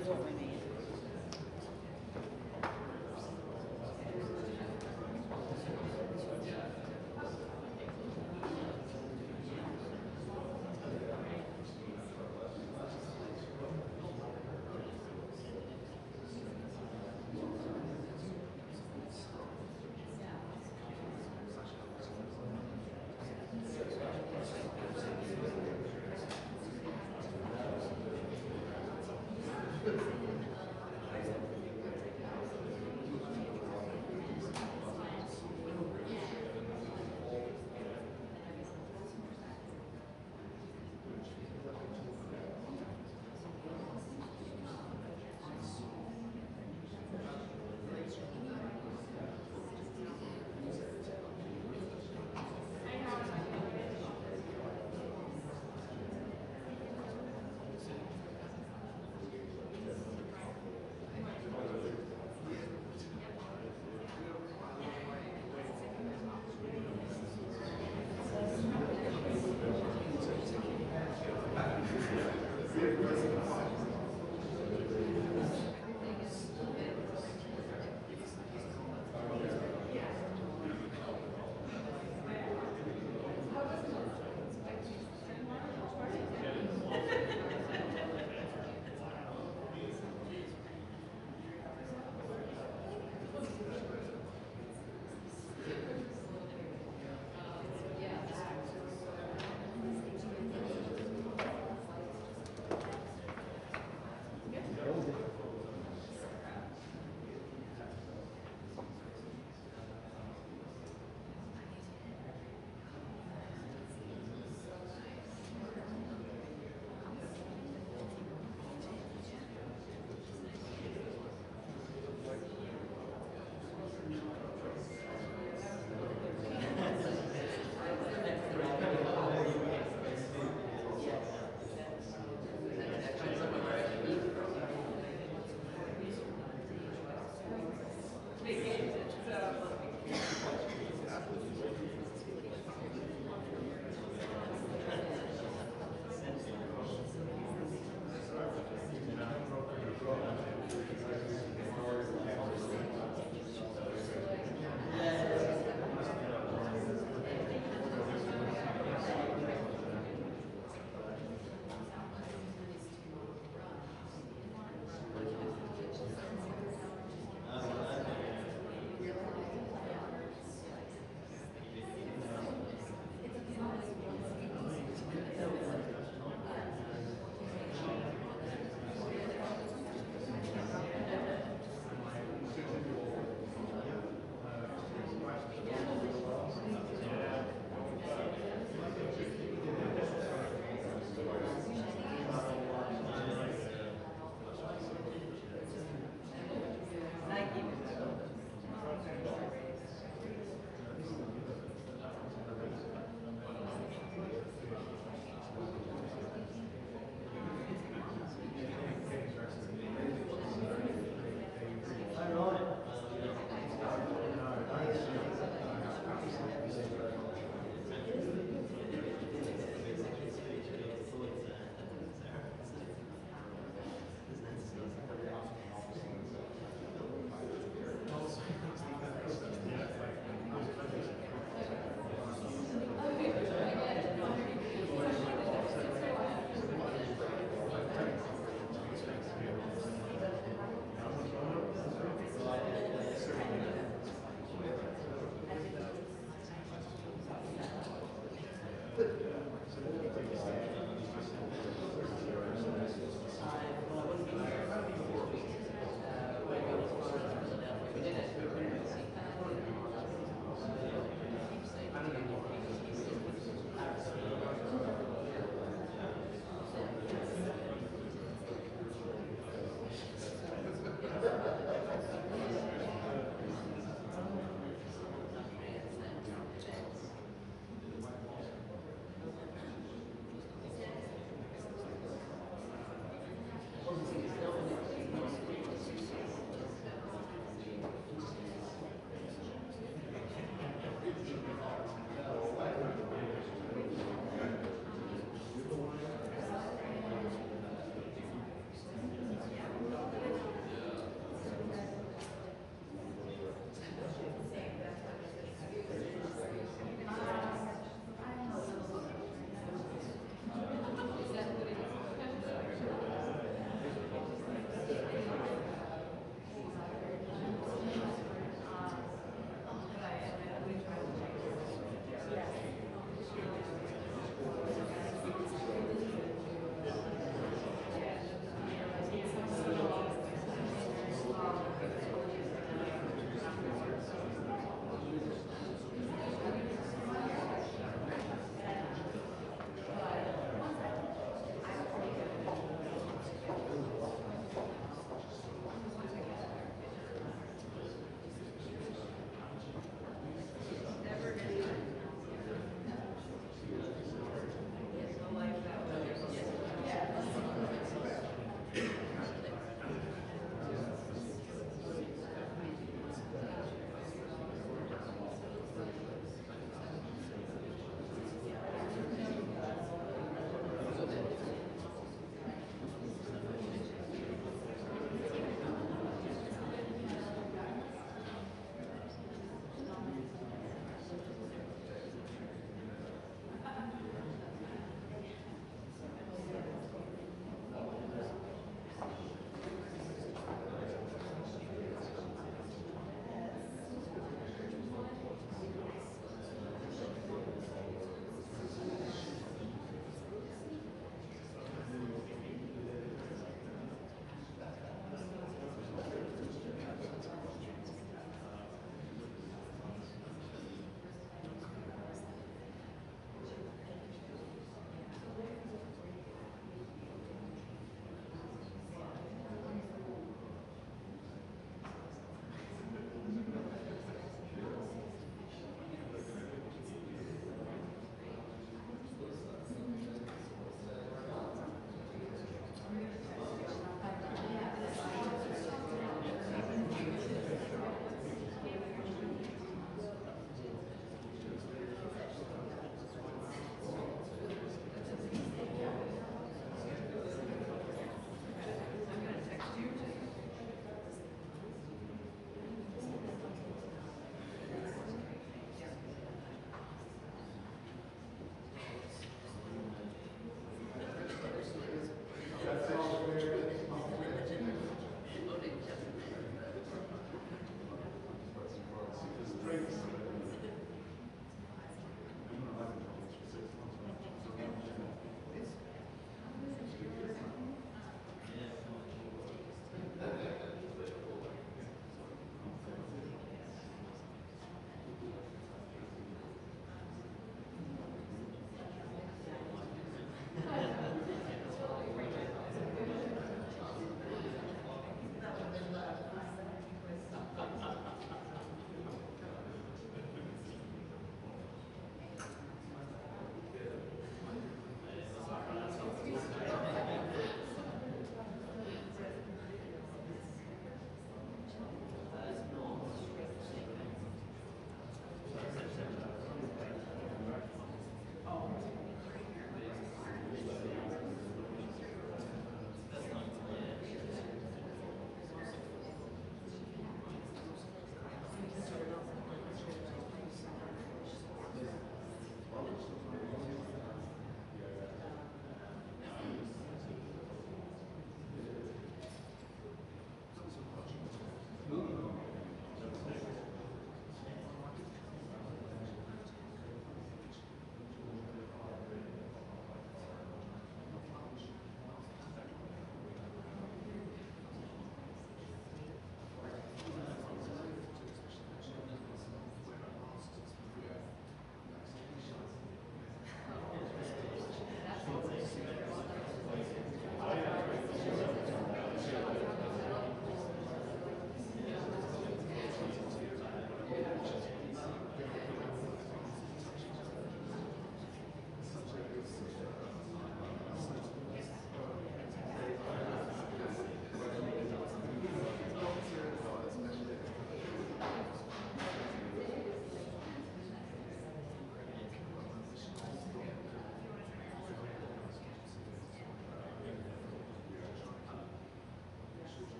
is what we need.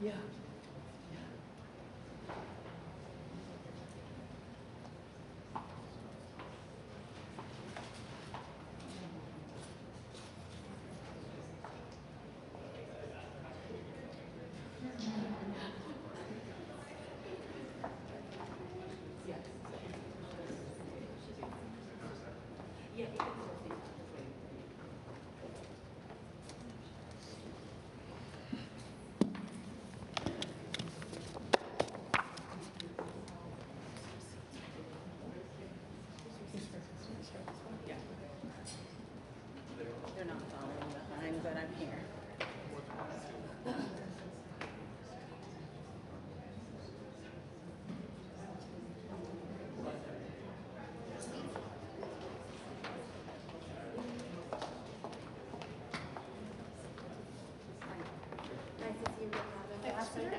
Yeah. They're not following behind, but I'm here.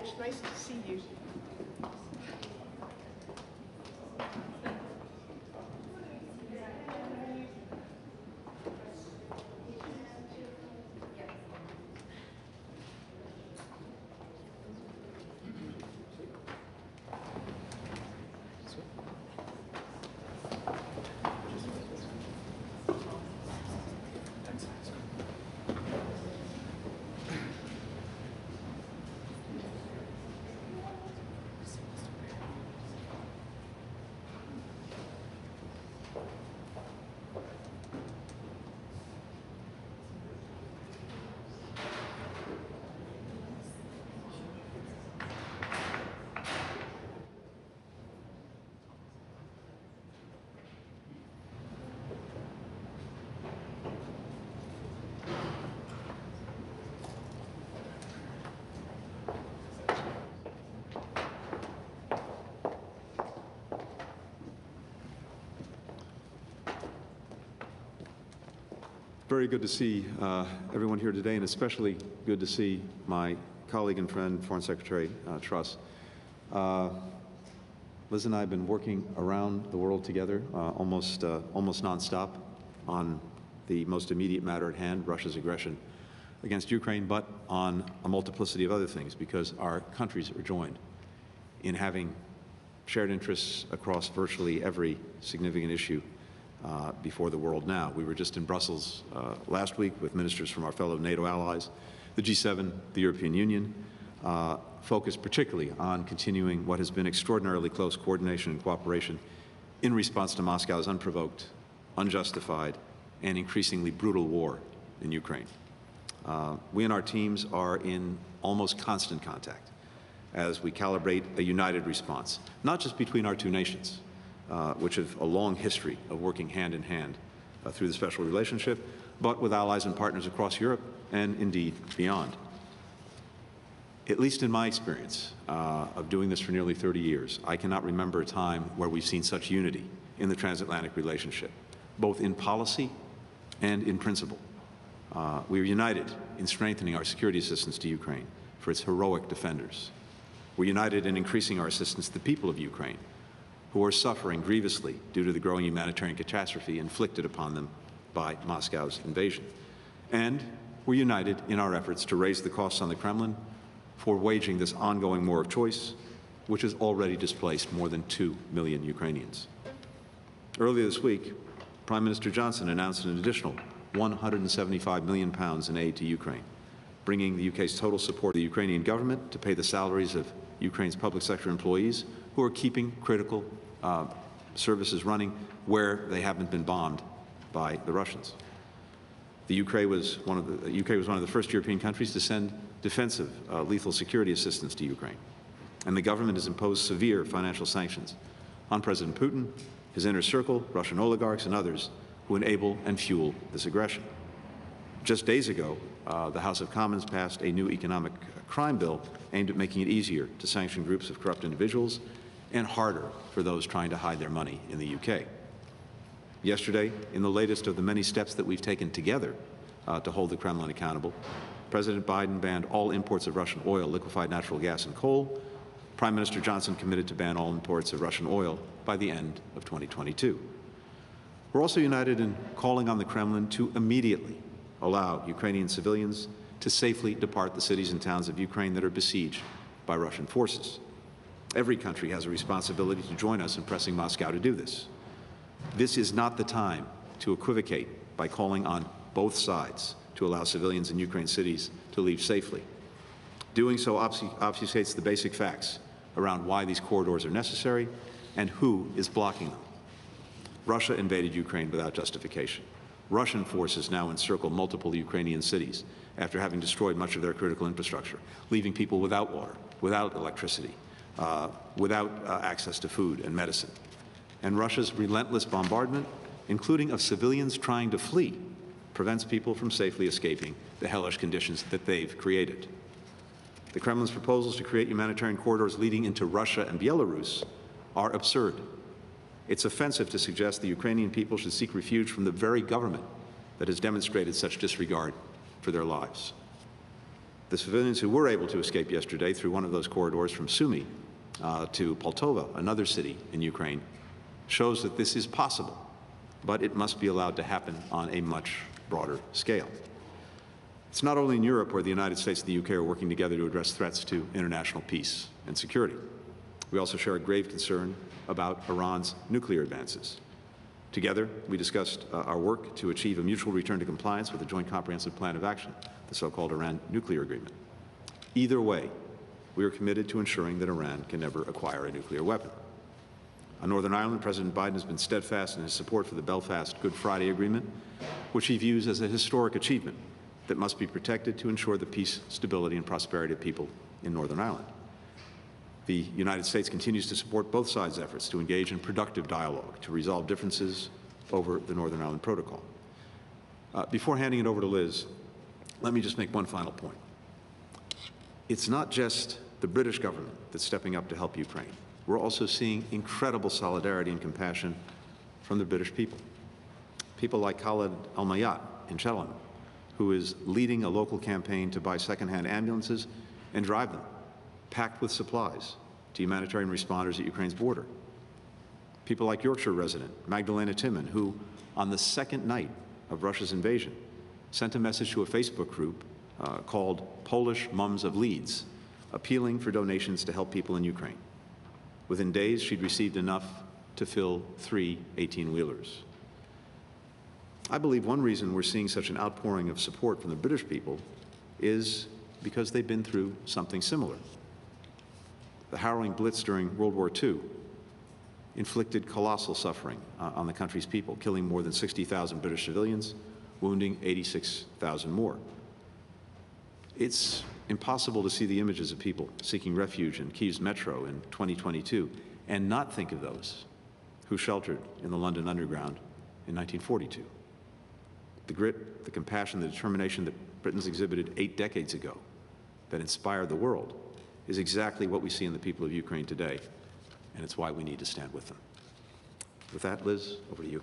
It's nice to see you. Very good to see everyone here today, and especially good to see my colleague and friend, Foreign Secretary Truss. Liz and I have been working around the world together almost nonstop on the most immediate matter at hand, Russia's aggression against Ukraine, but on a multiplicity of other things, because our countries are joined in having shared interests across virtually every significant issue before the world now. We were just in Brussels last week with ministers from our fellow NATO allies, the G7, the European Union, focused particularly on continuing what has been extraordinarily close coordination and cooperation in response to Moscow's unprovoked, unjustified, and increasingly brutal war in Ukraine. We and our teams are in almost constant contact as we calibrate a united response, not just between our two nations, which have a long history of working hand in hand through the special relationship, but with allies and partners across Europe and indeed beyond. At least in my experience of doing this for nearly 30 years, I cannot remember a time where we've seen such unity in the transatlantic relationship, both in policy and in principle. We are united in strengthening our security assistance to Ukraine for its heroic defenders. We're united in increasing our assistance to the people of Ukraine, who are suffering grievously due to the growing humanitarian catastrophe inflicted upon them by Moscow's invasion. And we're united in our efforts to raise the costs on the Kremlin for waging this ongoing war of choice, which has already displaced more than 2 million Ukrainians. Earlier this week, Prime Minister Johnson announced an additional £175 million in aid to Ukraine, bringing the UK's total support to the Ukrainian government to pay the salaries of Ukraine's public sector employees who are keeping critical services running where they haven't been bombed by the Russians. The UK was one of the first European countries to send defensive lethal security assistance to Ukraine, and the government has imposed severe financial sanctions on President Putin, his inner circle, Russian oligarchs, and others who enable and fuel this aggression. Just days ago, the House of Commons passed a new economic crime bill aimed at making it easier to sanction groups of corrupt individuals and harder for those trying to hide their money in the UK. Yesterday, in the latest of the many steps that we've taken together to hold the Kremlin accountable, President Biden banned all imports of Russian oil, liquefied natural gas, and coal. Prime Minister Johnson committed to ban all imports of Russian oil by the end of 2022. We're also united in calling on the Kremlin to immediately allow Ukrainian civilians to safely depart the cities and towns of Ukraine that are besieged by Russian forces. Every country has a responsibility to join us in pressing Moscow to do this. This is not the time to equivocate by calling on both sides to allow civilians in Ukraine cities to leave safely. Doing so obfuscates the basic facts around why these corridors are necessary and who is blocking them. Russia invaded Ukraine without justification. Russian forces now encircle multiple Ukrainian cities after having destroyed much of their critical infrastructure, leaving people without water, without electricity, without access to food and medicine. And Russia's relentless bombardment, including of civilians trying to flee, prevents people from safely escaping the hellish conditions that they've created. The Kremlin's proposals to create humanitarian corridors leading into Russia and Belarus are absurd. It's offensive to suggest the Ukrainian people should seek refuge from the very government that has demonstrated such disregard for their lives. The civilians who were able to escape yesterday through one of those corridors from Sumy to Poltava, another city in Ukraine, shows that this is possible, but it must be allowed to happen on a much broader scale. It's not only in Europe where the United States and the UK are working together to address threats to international peace and security. We also share a grave concern about Iran's nuclear advances. Together, we discussed our work to achieve a mutual return to compliance with the Joint Comprehensive Plan of Action, the so-called Iran nuclear agreement. Either way, we are committed to ensuring that Iran can never acquire a nuclear weapon. On Northern Ireland, President Biden has been steadfast in his support for the Belfast Good Friday Agreement, which he views as a historic achievement that must be protected to ensure the peace, stability, and prosperity of people in Northern Ireland. The United States continues to support both sides' efforts to engage in productive dialogue to resolve differences over the Northern Ireland Protocol. Before handing it over to Liz, let me just make one final point. It's not just the British government that's stepping up to help Ukraine. We're also seeing incredible solidarity and compassion from the British people. People like Khaled Al-Mayat in Cheltenham, who is leading a local campaign to buy second-hand ambulances and drive them, packed with supplies, to humanitarian responders at Ukraine's border. People like Yorkshire resident Magdalena Timon, who, on the second night of Russia's invasion, sent a message to a Facebook group called Polish Mums of Leeds, appealing for donations to help people in Ukraine. Within days, she'd received enough to fill 3 18-wheelers. I believe one reason we're seeing such an outpouring of support from the British people is because they've been through something similar. The harrowing Blitz during World War II inflicted colossal suffering on the country's people, killing more than 60,000 British civilians, wounding 86,000 more. It's impossible to see the images of people seeking refuge in Kyiv's metro in 2022 and not think of those who sheltered in the London Underground in 1942. The grit, the compassion, the determination that Britons exhibited 8 decades ago that inspired the world is exactly what we see in the people of Ukraine today, and it's why we need to stand with them. With that, Liz, over to you.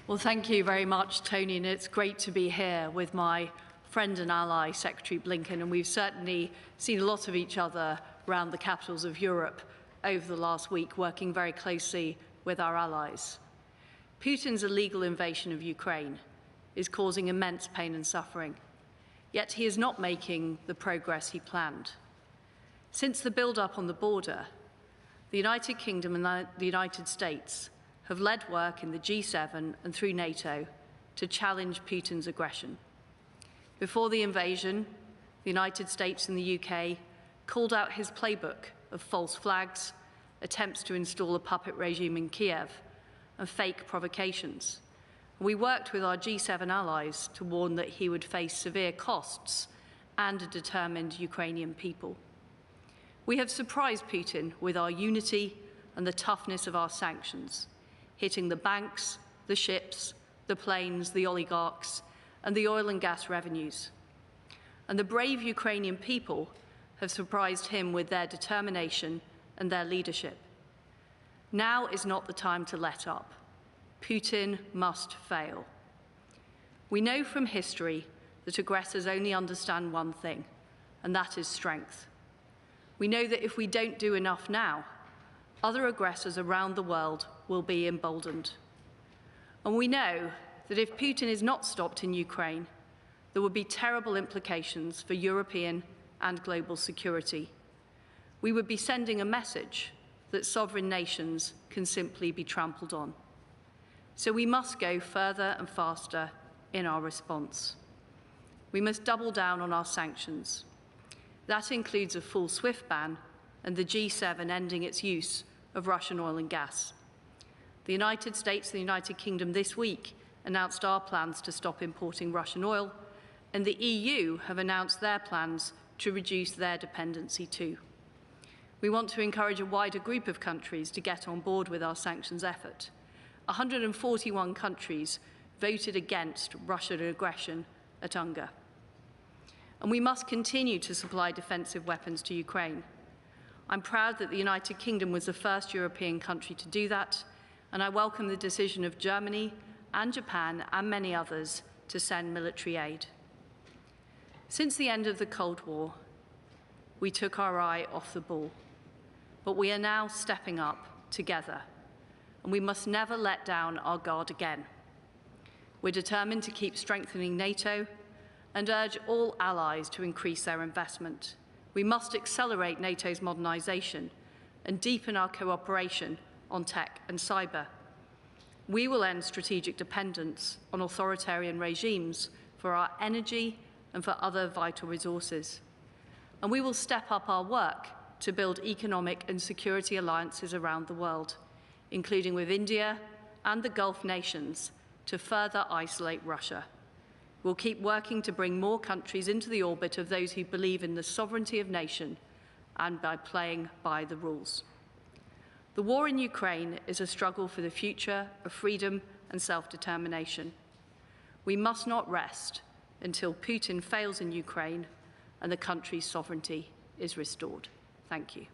Well, thank you very much, Tony, and it's great to be here with my friend and ally, Secretary Blinken, and we've certainly seen a lot of each other around the capitals of Europe over the last week, working very closely with our allies. Putin's illegal invasion of Ukraine is causing immense pain and suffering, yet he is not making the progress he planned. Since the build-up on the border, the United Kingdom and the United States have led work in the G7 and through NATO to challenge Putin's aggression. Before the invasion, the United States and the UK called out his playbook of false flags, attempts to install a puppet regime in Kiev, and fake provocations. We worked with our G7 allies to warn that he would face severe costs and a determined Ukrainian people. We have surprised Putin with our unity and the toughness of our sanctions, hitting the banks, the ships, the planes, the oligarchs, and the oil and gas revenues. And the brave Ukrainian people have surprised him with their determination and their leadership. Now is not the time to let up. Putin must fail. We know from history that aggressors only understand one thing, and that is strength. We know that if we don't do enough now, other aggressors around the world will be emboldened. And we know that if Putin is not stopped in Ukraine, there would be terrible implications for European and global security. We would be sending a message that sovereign nations can simply be trampled on. So we must go further and faster in our response. We must double down on our sanctions. That includes a full SWIFT ban and the G7 ending its use of Russian oil and gas. The United States and the United Kingdom this week announced our plans to stop importing Russian oil, and the EU have announced their plans to reduce their dependency too. We want to encourage a wider group of countries to get on board with our sanctions effort. 141 countries voted against Russian aggression at UNGA. And we must continue to supply defensive weapons to Ukraine. I'm proud that the United Kingdom was the first European country to do that, and I welcome the decision of Germany and Japan and many others to send military aid. Since the end of the Cold War, we took our eye off the ball, but we are now stepping up together, and we must never let down our guard again. We're determined to keep strengthening NATO and urge all allies to increase their investment. We must accelerate NATO's modernisation and deepen our cooperation on tech and cyber. We will end strategic dependence on authoritarian regimes for our energy and for other vital resources. And we will step up our work to build economic and security alliances around the world, including with India and the Gulf nations, to further isolate Russia. We'll keep working to bring more countries into the orbit of those who believe in the sovereignty of nation and by playing by the rules. The war in Ukraine is a struggle for the future of freedom and self-determination. We must not rest until Putin fails in Ukraine and the country's sovereignty is restored. Thank you.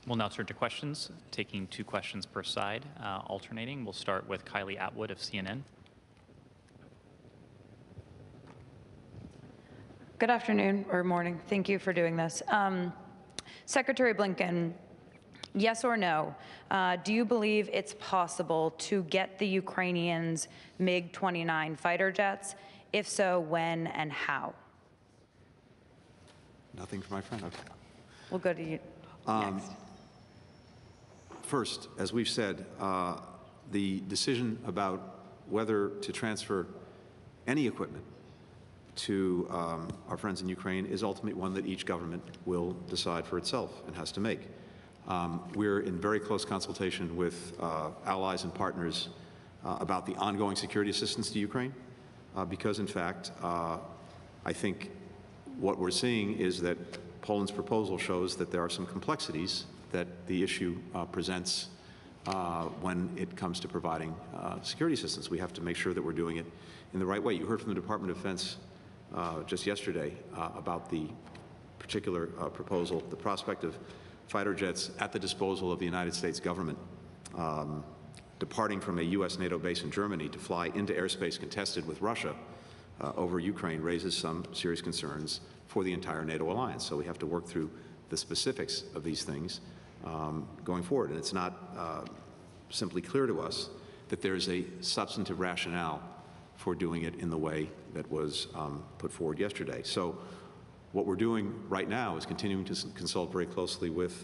We'll now turn to questions, taking 2 questions per side, alternating. We'll start with Kylie Atwood of CNN. Good afternoon or morning. Thank you for doing this. Secretary Blinken, yes or no, do you believe it's possible to get the Ukrainians MiG-29 fighter jets? If so, when and how? Nothing for my friend. Okay. We'll go to you next. First, as we've said, the decision about whether to transfer any equipment to our friends in Ukraine is ultimately one that each government will decide for itself and has to make. We're in very close consultation with allies and partners about the ongoing security assistance to Ukraine, because, in fact, I think what we're seeing is that Poland's proposal shows that there are some complexities that the issue presents when it comes to providing security assistance. We have to make sure that we're doing it in the right way. You heard from the Department of Defense just yesterday about the particular proposal, the prospect of fighter jets at the disposal of the United States government, departing from a U.S. NATO base in Germany to fly into airspace contested with Russia over Ukraine raises some serious concerns for the entire NATO alliance. So we have to work through the specifics of these things going forward. And it's not simply clear to us that there's a substantive rationale for doing it in the way that was put forward yesterday. So what we're doing right now is continuing to consult very closely with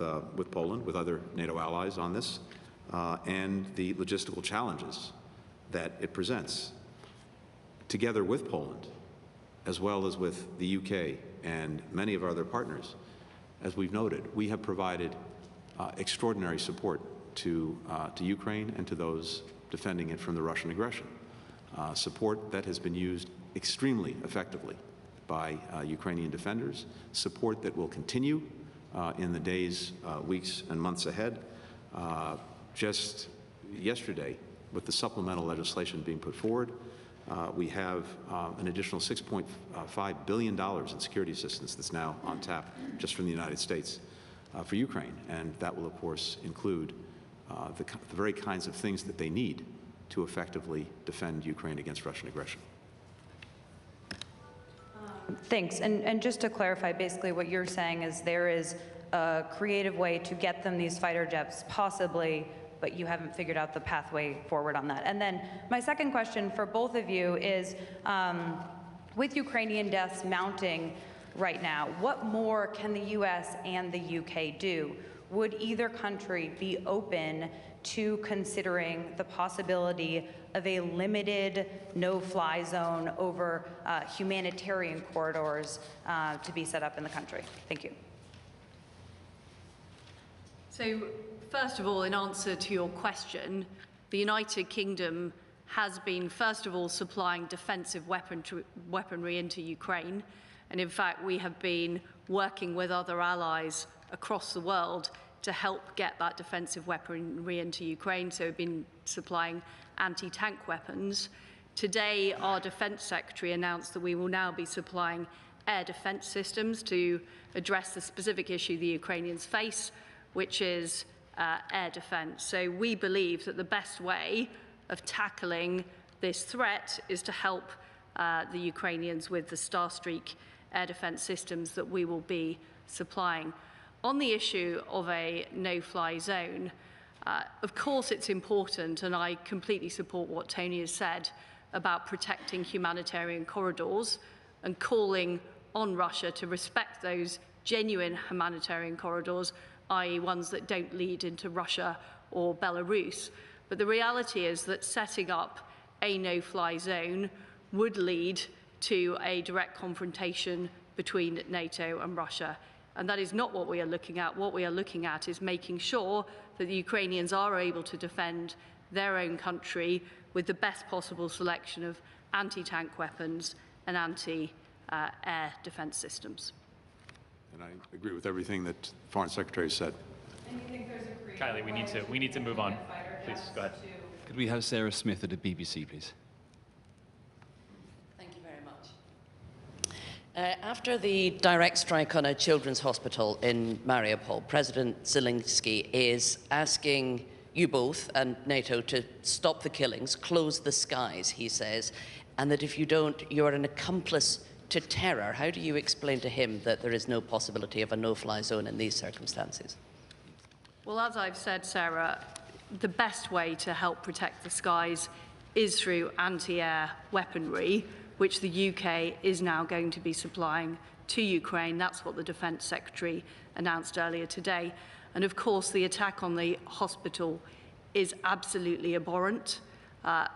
Poland, with other NATO allies on this, and the logistical challenges that it presents. Together with Poland, as well as with the UK and many of our other partners, as we've noted, we have provided extraordinary support to Ukraine and to those defending it from the Russian aggression. Support that has been used extremely effectively by Ukrainian defenders, support that will continue in the days, weeks, and months ahead. Just yesterday, with the supplemental legislation being put forward, we have an additional $6.5 billion in security assistance that's now on tap just from the United States for Ukraine. And that will, of course, include the very kinds of things that they need to effectively defend Ukraine against Russian aggression. Thanks. And just to clarify, basically what you're saying is there is a creative way to get them these fighter jets, possibly but you haven't figured out the pathway forward on that. And then my second question for both of you is, with Ukrainian deaths mounting right now, what more can the US and the UK do? Would either country be open to considering the possibility of a limited no-fly zone over humanitarian corridors to be set up in the country? Thank you. So, first of all, in answer to your question, the United Kingdom has been, first of all, supplying defensive weaponry into Ukraine. And in fact, we have been working with other allies across the world to help get that defensive weaponry into Ukraine. So we've been supplying anti-tank weapons. Today, our Defence Secretary announced that we will now be supplying air defence systems to address the specific issue the Ukrainians face, which is air defence. So we believe that the best way of tackling this threat is to help the Ukrainians with the Starstreak air defence systems that we will be supplying. On the issue of a no-fly zone, of course it's important, and I completely support what Tony has said about protecting humanitarian corridors and calling on Russia to respect those genuine humanitarian corridors, i.e. ones that don't lead into Russia or Belarus. But the reality is that setting up a no-fly zone would lead to a direct confrontation between NATO and Russia. And that is not what we are looking at. What we are looking at is making sure that the Ukrainians are able to defend their own country with the best possible selection of anti-tank weapons and anti-air defense systems. And I agree with everything that the Foreign Secretary said. And you think there's a Kylie, we need to move on. Please, go ahead. Could we have Sarah Smith at the BBC, please? Thank you very much. After the direct strike on a children's hospital in Mariupol, President Zelensky is asking you both and NATO to stop the killings, close the skies, he says, and that if you don't, you're an accomplice to terror. How do you explain to him that there is no possibility of a no-fly zone in these circumstances? Well, as I've said, Sarah, the best way to help protect the skies is through anti-air weaponry, which the UK is now going to be supplying to Ukraine. That's what the Defence Secretary announced earlier today. And of course, the attack on the hospital is absolutely abhorrent,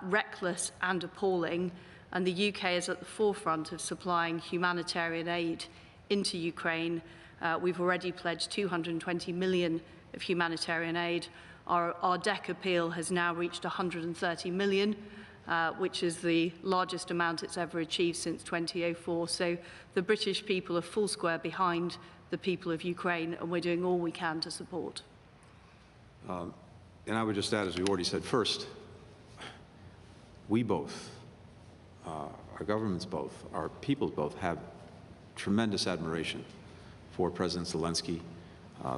reckless and appalling. And the UK is at the forefront of supplying humanitarian aid into Ukraine. We've already pledged 220 million of humanitarian aid. Our DEC appeal has now reached 130 million, which is the largest amount it's ever achieved since 2004. So the British people are full square behind the people of Ukraine, and we're doing all we can to support. And I would just add, as we already said, first, we both, our governments both, our peoples both have tremendous admiration for President Zelensky,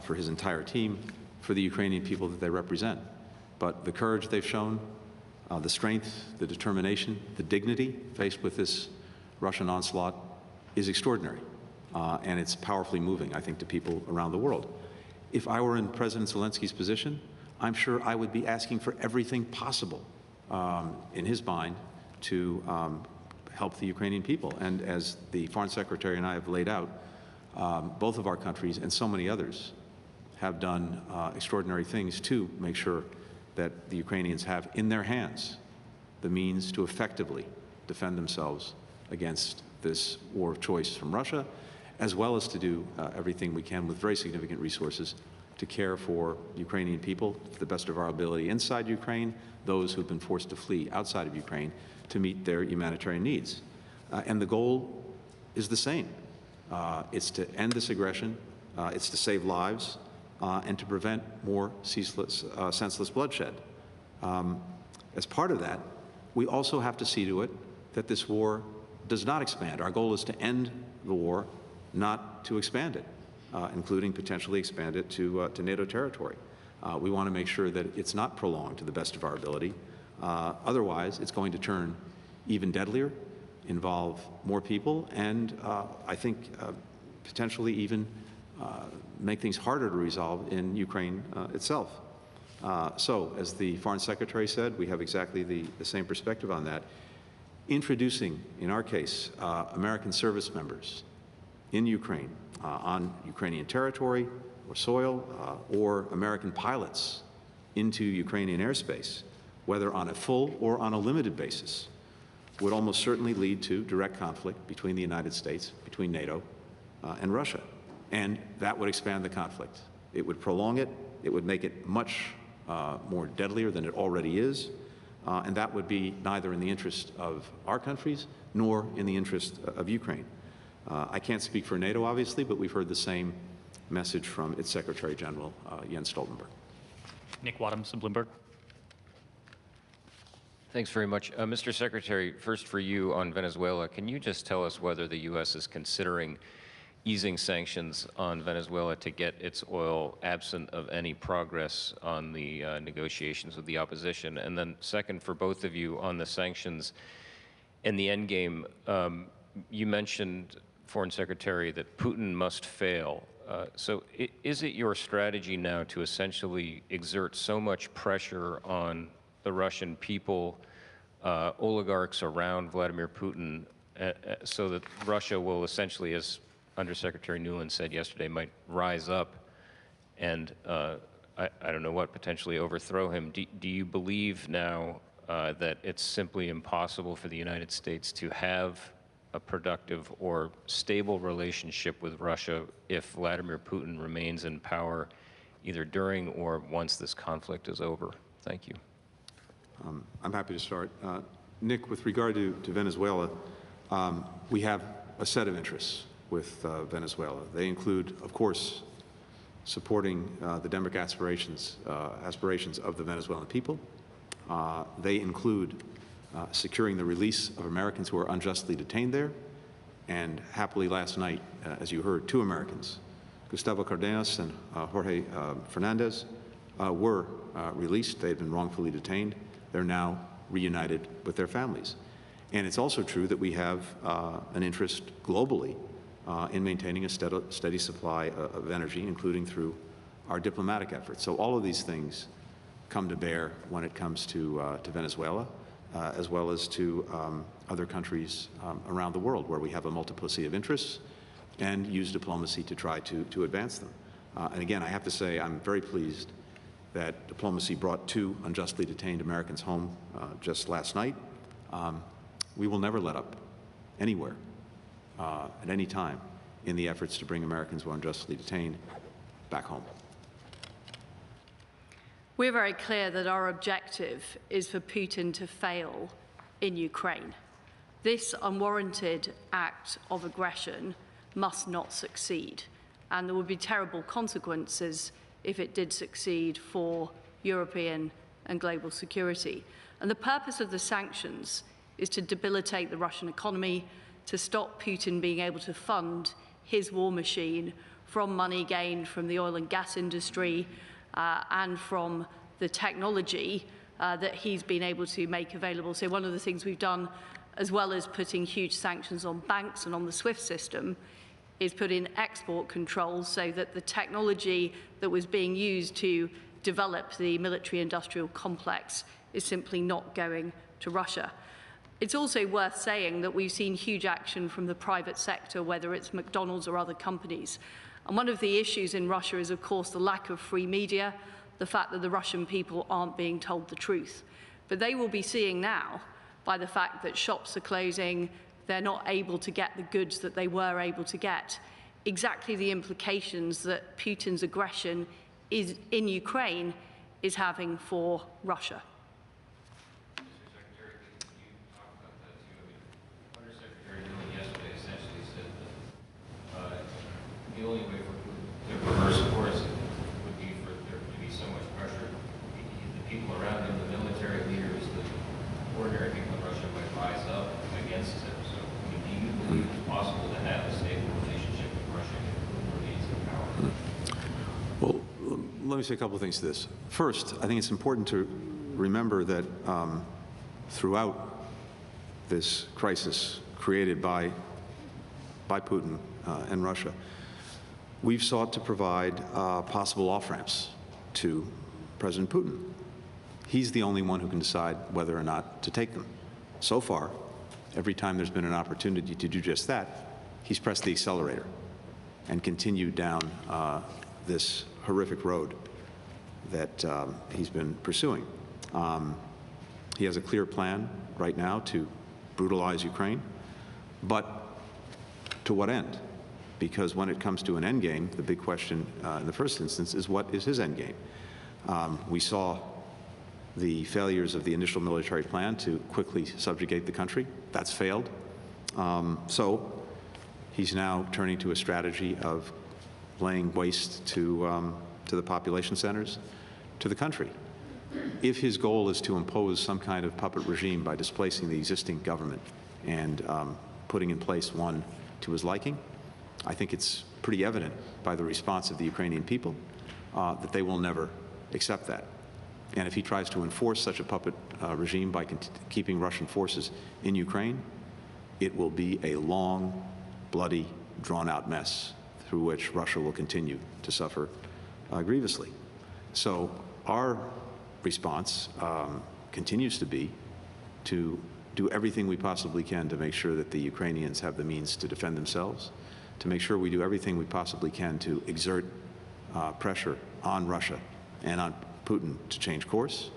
for his entire team, for the Ukrainian people that they represent. But the courage they've shown, the strength, the determination, the dignity faced with this Russian onslaught is extraordinary. And it's powerfully moving, I think, to people around the world. If I were in President Zelensky's position, I'm sure I would be asking for everything possible in his mind to help the Ukrainian people. And as the Foreign Secretary and I have laid out, both of our countries and so many others have done extraordinary things to make sure that the Ukrainians have in their hands the means to effectively defend themselves against this war of choice from Russia, as well as to do everything we can with very significant resources to care for Ukrainian people to the best of our ability inside Ukraine, those who've been forced to flee outside of Ukraine to meet their humanitarian needs. And the goal is the same. It's to end this aggression, it's to save lives, and to prevent more senseless bloodshed. As part of that, we also have to see to it that this war does not expand. Our goal is to end the war, not to expand it, including potentially expand it to NATO territory. We want to make sure that it's not prolonged to the best of our ability. Otherwise, it's going to turn even deadlier, involve more people, and I think potentially even make things harder to resolve in Ukraine itself. So, as the Foreign Secretary said, we have exactly the same perspective on that. Introducing, in our case, American service members in Ukraine, on Ukrainian territory or soil, or American pilots into Ukrainian airspace, whether on a full or on a limited basis, would almost certainly lead to direct conflict between the United States, between NATO, and Russia. And that would expand the conflict. It would prolong it. It would make it much more deadlier than it already is. And that would be neither in the interest of our countries nor in the interest of Ukraine. I can't speak for NATO, obviously, but we've heard the same message from its Secretary General, Jens Stoltenberg. Nick Wadhams of Bloomberg. Thanks very much. Mr. Secretary, first for you on Venezuela, can you just tell us whether the U.S. is considering easing sanctions on Venezuela to get its oil absent of any progress on the negotiations with the opposition? And then second, for both of you on the sanctions and the endgame, you mentioned, Foreign Secretary, that Putin must fail. So is it your strategy now to essentially exert so much pressure on the Russian people, oligarchs around Vladimir Putin, so that Russia will essentially, as Undersecretary Nuland said yesterday, might rise up and, I don't know what, potentially overthrow him? Do you believe now that it's simply impossible for the United States to have a productive or stable relationship with Russia if Vladimir Putin remains in power, either during or once this conflict is over? Thank you. I'm happy to start. Nick, with regard to Venezuela, we have a set of interests with Venezuela. They include, of course, supporting the democratic aspirations of the Venezuelan people. They include securing the release of Americans who are unjustly detained there. And happily last night, as you heard, 2 Americans, Gustavo Cardenas and Jorge Fernandez, were released. They had been wrongfully detained. They're now reunited with their families. And it's also true that we have an interest globally in maintaining a steady supply of energy, including through our diplomatic efforts. So all of these things come to bear when it comes to Venezuela, as well as to other countries around the world where we have a multiplicity of interests and use diplomacy to try to advance them. And again, I have to say I'm very pleased that diplomacy brought 2 unjustly detained Americans home just last night. We will never let up anywhere at any time in the efforts to bring Americans who are unjustly detained back home. We're very clear that our objective is for Putin to fail in Ukraine. This unwarranted act of aggression must not succeed, and there would be terrible consequences if it did succeed for European and global security. And the purpose of the sanctions is to debilitate the Russian economy, to stop Putin being able to fund his war machine from money gained from the oil and gas industry and from the technology that he's been able to make available. So one of the things we've done, as well as putting huge sanctions on banks and on the SWIFT system, is put in export controls so that the technology that was being used to develop the military-industrial complex is simply not going to Russia. It's also worth saying that we've seen huge action from the private sector, whether it's McDonald's or other companies. And one of the issues in Russia is, of course, the lack of free media, the fact that the Russian people aren't being told the truth. But they will be seeing now, by the fact that shops are closing, they're not able to get the goods that they were able to get, exactly the implications that Putin's aggression in Ukraine is having for Russia. The only way for Putin to reverse course would be for there to be so much pressure. The people around him, the military leaders, the ordinary people in Russia might rise up against him. So, I mean, do you believe it's possible to have a stable relationship with Russia if Putin remains in power? Well, let me say a couple of things to this. First, I think it's important to remember that throughout this crisis created by Putin and Russia, we've sought to provide possible off-ramps to President Putin. He's the only one who can decide whether or not to take them. So far, every time there's been an opportunity to do just that, he's pressed the accelerator and continued down this horrific road that he's been pursuing. He has a clear plan right now to brutalize Ukraine, but to what end? Because when it comes to an end game, the big question in the first instance is, what is his end game? We saw the failures of the initial military plan to quickly subjugate the country. That's failed. So he's now turning to a strategy of laying waste to the population centers, to the country. If his goal is to impose some kind of puppet regime by displacing the existing government and putting in place one to his liking, I think it's pretty evident by the response of the Ukrainian people that they will never accept that. And if he tries to enforce such a puppet regime by keeping Russian forces in Ukraine, it will be a long, bloody, drawn-out mess through which Russia will continue to suffer grievously. So our response continues to be to do everything we possibly can to make sure that the Ukrainians have the means to defend themselves, to make sure we do everything we possibly can to exert pressure on Russia and on Putin to change course,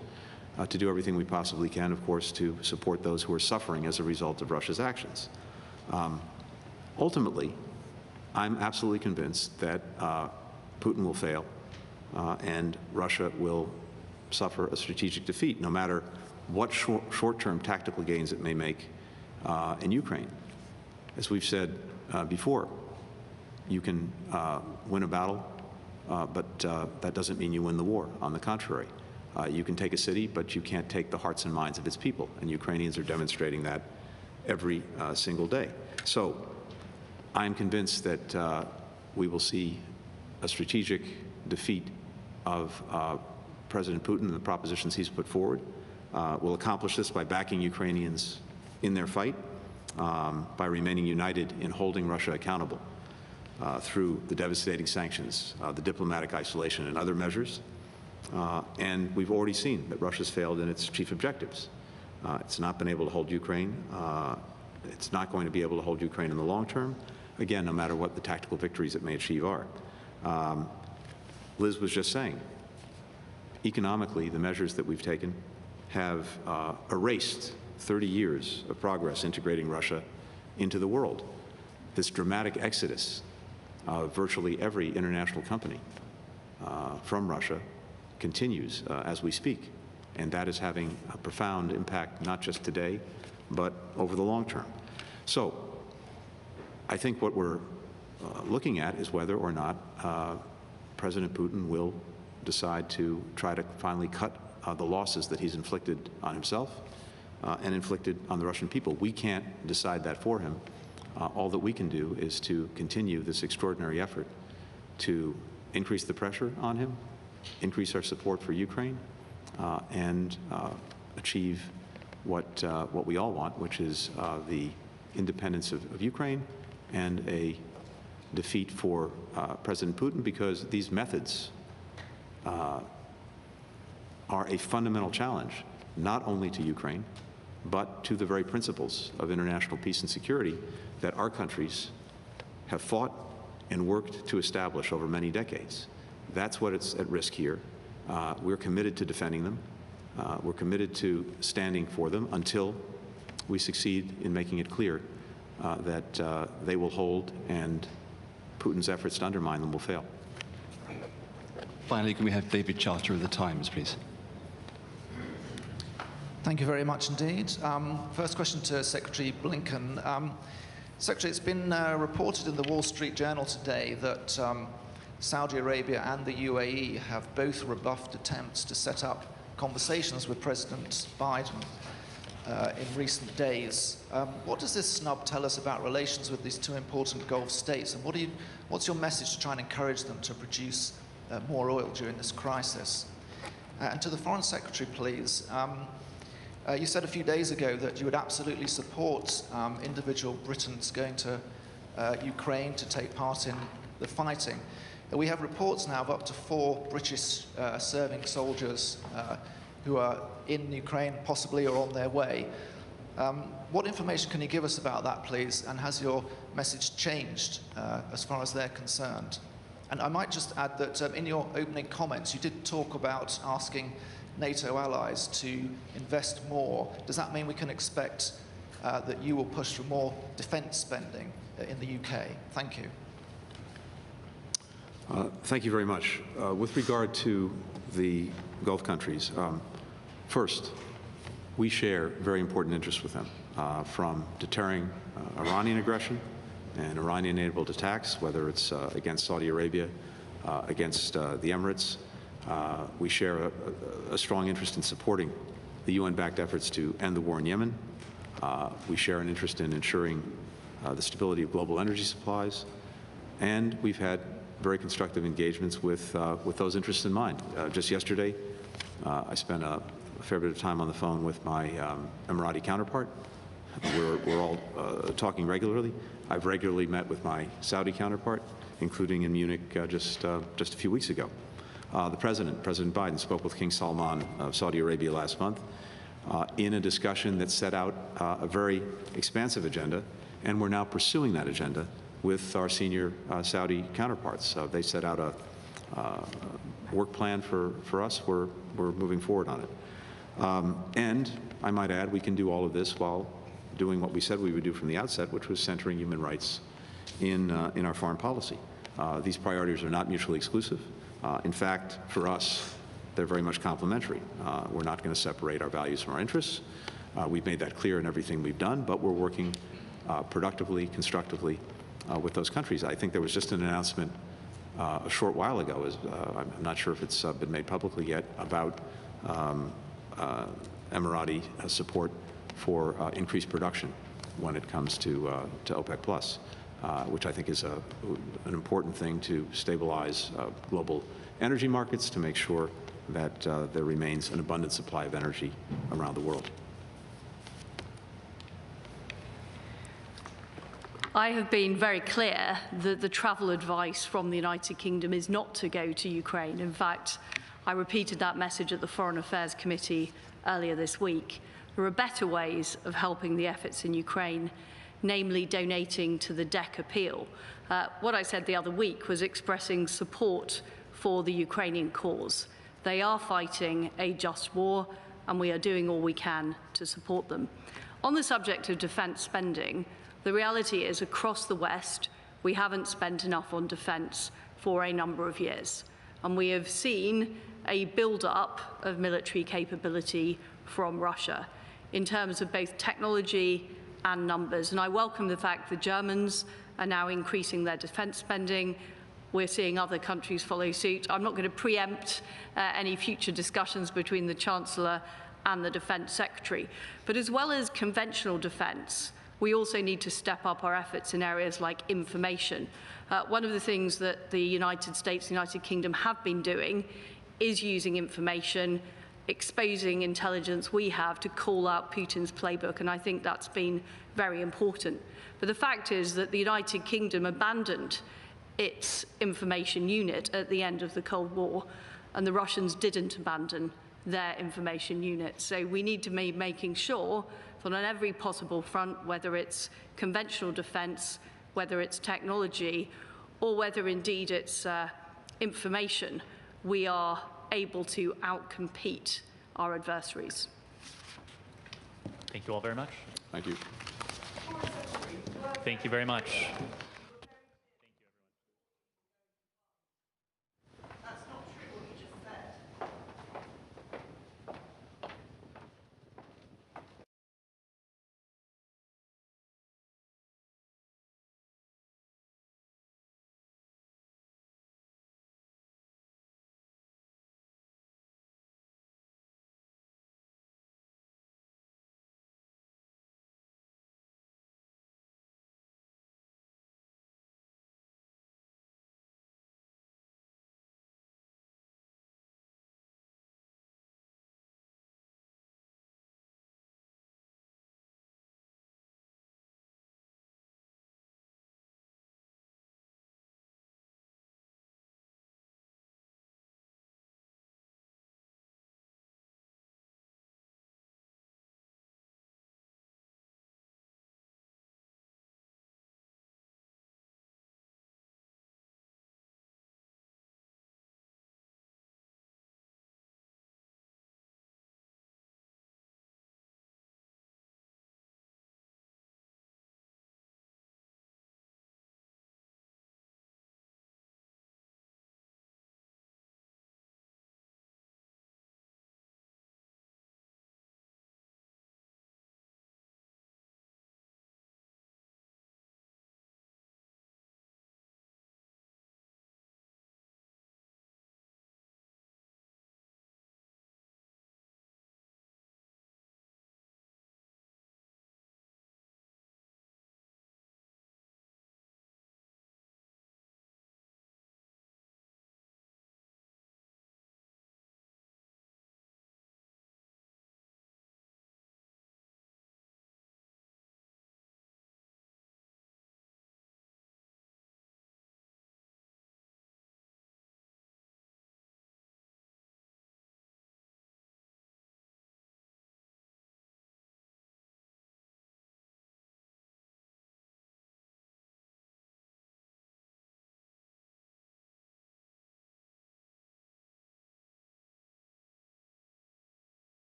to do everything we possibly can, of course, to support those who are suffering as a result of Russia's actions. Ultimately, I'm absolutely convinced that Putin will fail and Russia will suffer a strategic defeat, no matter what short-term tactical gains it may make in Ukraine. As we've said before, you can win a battle, but that doesn't mean you win the war. On the contrary, you can take a city, but you can't take the hearts and minds of its people, and Ukrainians are demonstrating that every single day. So I'm convinced that we will see a strategic defeat of President Putin and the propositions he's put forward. We'll accomplish this by backing Ukrainians in their fight, by remaining united in holding Russia accountable through the devastating sanctions, the diplomatic isolation, and other measures. And we've already seen that Russia's failed in its chief objectives. It's not been able to hold Ukraine. It's not going to be able to hold Ukraine in the long term, again, no matter what the tactical victories it may achieve are. Liz was just saying, economically, the measures that we've taken have erased 30 years of progress integrating Russia into the world. This dramatic exodus of virtually every international company from Russia continues as we speak. And that is having a profound impact, not just today, but over the long term. So I think what we're looking at is whether or not President Putin will decide to try to finally cut the losses that he's inflicted on himself and inflicted on the Russian people. We can't decide that for him. All that we can do is to continue this extraordinary effort to increase the pressure on him, increase our support for Ukraine, and achieve what we all want, which is the independence of Ukraine and a defeat for President Putin, because these methods are a fundamental challenge, not only to Ukraine, but to the very principles of international peace and security that our countries have fought and worked to establish over many decades. That's what is at risk here. We're committed to defending them. We're committed to standing for them until we succeed in making it clear that they will hold and Putin's efforts to undermine them will fail. Finally, can we have David Charter of the Times, please? Thank you very much indeed. First question to Secretary Blinken. Secretary, it's been reported in the Wall Street Journal today that Saudi Arabia and the UAE have both rebuffed attempts to set up conversations with President Biden in recent days. What does this snub tell us about relations with these two important Gulf states, and what's your message to try and encourage them to produce more oil during this crisis? And to the Foreign Secretary, please. You said a few days ago that you would absolutely support individual Britons going to Ukraine to take part in the fighting. We have reports now of up to 4 British serving soldiers who are in Ukraine, possibly, or on their way. What information can you give us about that, please? And has your message changed as far as they're concerned? And I might just add that in your opening comments, you did talk about asking NATO allies to invest more. Does that mean we can expect that you will push for more defence spending in the UK? Thank you. Thank you very much. With regard to the Gulf countries, first, we share very important interests with them, from deterring Iranian aggression and Iranian-enabled attacks, whether it's against Saudi Arabia, against the Emirates. We share a strong interest in supporting the UN-backed efforts to end the war in Yemen. We share an interest in ensuring the stability of global energy supplies, and we've had very constructive engagements with those interests in mind. Just yesterday, I spent a fair bit of time on the phone with my Emirati counterpart. We're all talking regularly. I've regularly met with my Saudi counterpart, including in Munich just a few weeks ago. President Biden, spoke with King Salman of Saudi Arabia last month in a discussion that set out a very expansive agenda, and we're now pursuing that agenda with our senior Saudi counterparts. They set out a work plan for us. We're moving forward on it. And I might add, we can do all of this while doing what we said we would do from the outset, which was centering human rights in our foreign policy. These priorities are not mutually exclusive. In fact, for us, they're very much complementary. We're not going to separate our values from our interests. We've made that clear in everything we've done, but we're working productively, constructively with those countries. I think there was just an announcement a short while ago, I'm not sure if it's been made publicly yet, about Emirati support for increased production when it comes to OPEC+, which I think is an important thing to stabilize global energy markets, to make sure that there remains an abundant supply of energy around the world. I have been very clear that the travel advice from the United Kingdom is not to go to Ukraine. In fact, I repeated that message at the Foreign Affairs Committee earlier this week. There are better ways of helping the efforts in Ukraine, namely donating to the DEC appeal. What I said the other week was expressing support for the Ukrainian cause. They are fighting a just war, and we are doing all we can to support them. On the subject of defence spending, the reality is across the West, we haven't spent enough on defence for a number of years. And we have seen a build-up of military capability from Russia in terms of both technology and numbers. And I welcome the fact the Germans are now increasing their defence spending. We're seeing other countries follow suit. I'm not going to preempt any future discussions between the Chancellor and the Defence Secretary. But as well as conventional defence, we also need to step up our efforts in areas like information. One of the things that the United States and United Kingdom have been doing is using information, exposing intelligence we have to call out Putin's playbook, and I think that's been very important. But the fact is that the United Kingdom abandoned its information unit at the end of the Cold War, and the Russians didn't abandon their information unit. So we need to be making sure that on every possible front, whether it's conventional defence, whether it's technology, or whether indeed it's information, we are able to outcompete our adversaries. Thank you all very much. Thank you. Thank you very much.